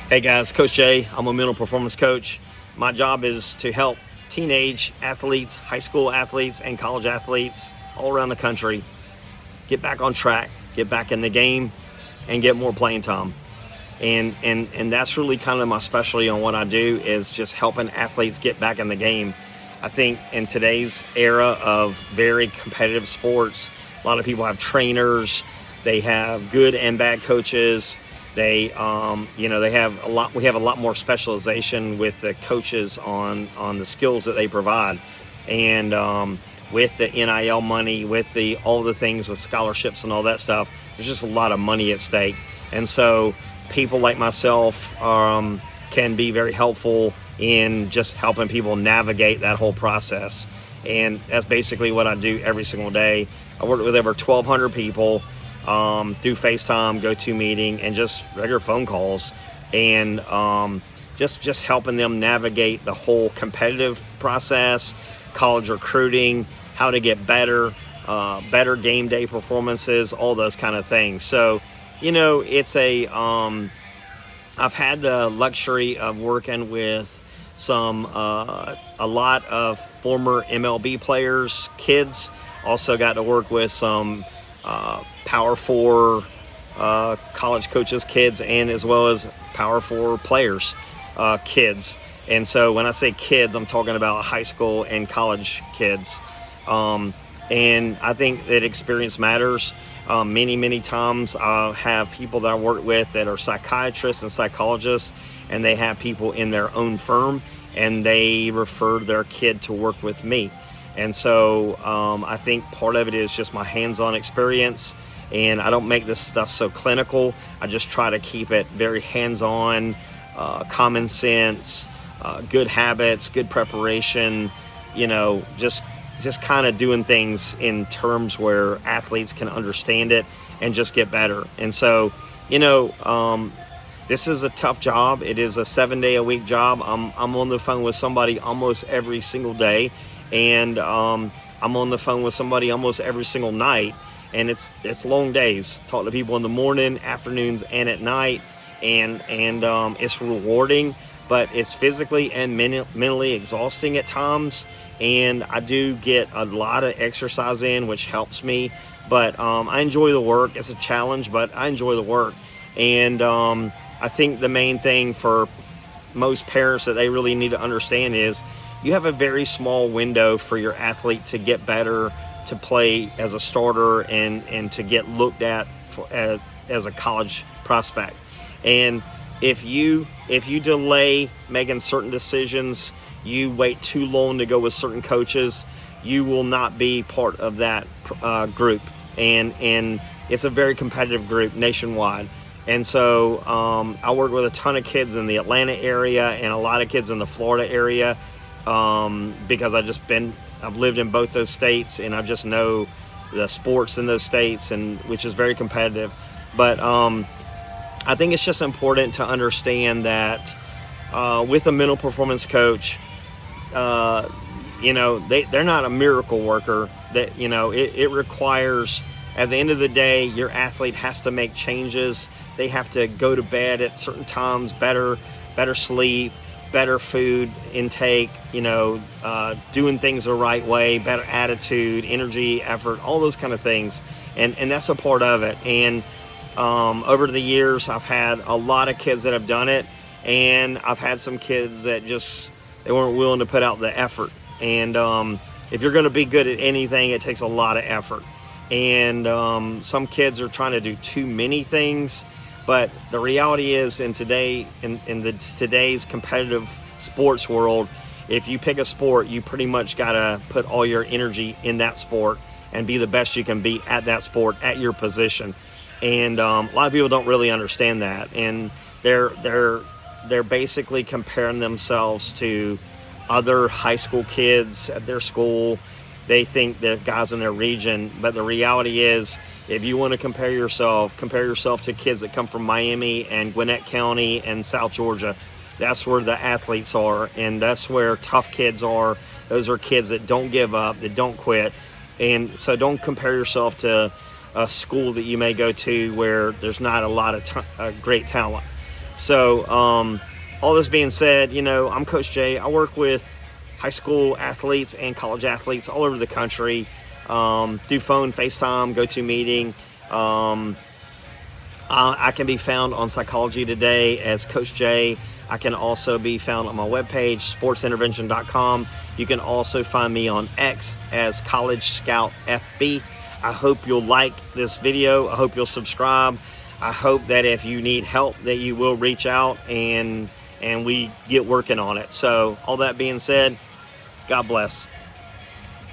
Hey guys, Coach Jay. I'm a mental performance coach. My job is to help teenage athletes, high school athletes, and college athletes all around the country get back on track, get back in the game, and get more playing time. And that's really kind of my specialty on what I do, is just helping athletes get back in the game. I think in today's era of very competitive sports, a lot of people have trainers, they have good and bad coaches. They have a lot. We have a lot more specialization with the coaches on the skills that they provide, and with the NIL money, with all the things with scholarships and all that stuff, there's just a lot of money at stake. And so people like myself can be very helpful in just helping people navigate that whole process. And that's basically what I do every single day. I work with over 1,200 people. Through FaceTime, GoToMeeting, and just regular phone calls, and just helping them navigate the whole competitive process, college recruiting, how to get better game day performances, all those kind of things. So, it's I've had the luxury of working with a lot of former MLB players, kids. Also got to work with some Power 4 college coaches, kids, and as well as Power 4 players, kids. And so when I say kids, I'm talking about high school and college kids. And I think that experience matters. Many times I have people that I work with that are psychiatrists and psychologists, and they have people in their own firm, and they refer their kid to work with me. And so I think part of it is just my hands-on experience, and I don't make this stuff so clinical. I just try to keep it very hands-on, common sense, good habits, good preparation, just kind of doing things in terms where athletes can understand it and just get better. And so, this is a tough job. It is a 7-day-a-week job. I'm on the phone with somebody almost every single day. And I'm on the phone with somebody almost every single night, and it's long days. Talk to people in the morning, afternoons, and at night, and it's rewarding, but it's physically and mentally exhausting at times. And I do get a lot of exercise in, which helps me, but I enjoy the work. It's a challenge, but I enjoy the work. And I think the main thing for most parents that they really need to understand is you have a very small window for your athlete to get better, to play as a starter, and to get looked at as a college prospect. And if you delay making certain decisions, you wait too long to go with certain coaches, you will not be part of that group. And it's a very competitive group nationwide. And so I work with a ton of kids in the Atlanta area and a lot of kids in the Florida area. Because I've lived in both those states, and I just know the sports in those states, and which is very competitive. But I think it's just important to understand that with a mental performance coach, they're not a miracle worker. That it requires, at the end of the day, your athlete has to make changes. They have to go to bed at certain times, better sleep, better food intake, doing things the right way, better attitude, energy, effort, all those kind of things. And that's a part of it. And over the years, I've had a lot of kids that have done it, and I've had some kids that they weren't willing to put out the effort. And if you're going to be good at anything, it takes a lot of effort. And some kids are trying to do too many things. But the reality is, in today's competitive sports world, if you pick a sport, you pretty much got to put all your energy in that sport and be the best you can be at that sport, at your position. And a lot of people don't really understand that, and they're basically comparing themselves to other high school kids at their school. They think they're guys in their region, but the reality is, if you want to compare yourself to kids that come from Miami and Gwinnett County and South Georgia. That's where the athletes are, and that's where tough kids are. Those are kids that don't give up, that don't quit. And so don't compare yourself to a school that you may go to where there's not a lot of great talent. So all this being said, I'm Coach Jay. I work with high school athletes and college athletes all over the country, through phone, FaceTime, GoToMeeting. I can be found on Psychology Today as Coach Jay. I can also be found on my webpage, sportsintervention.com. You can also find me on X as College Scout FB. I hope you'll like this video. I hope you'll subscribe. I hope that if you need help that you will reach out and we get working on it. So all that being said, God bless.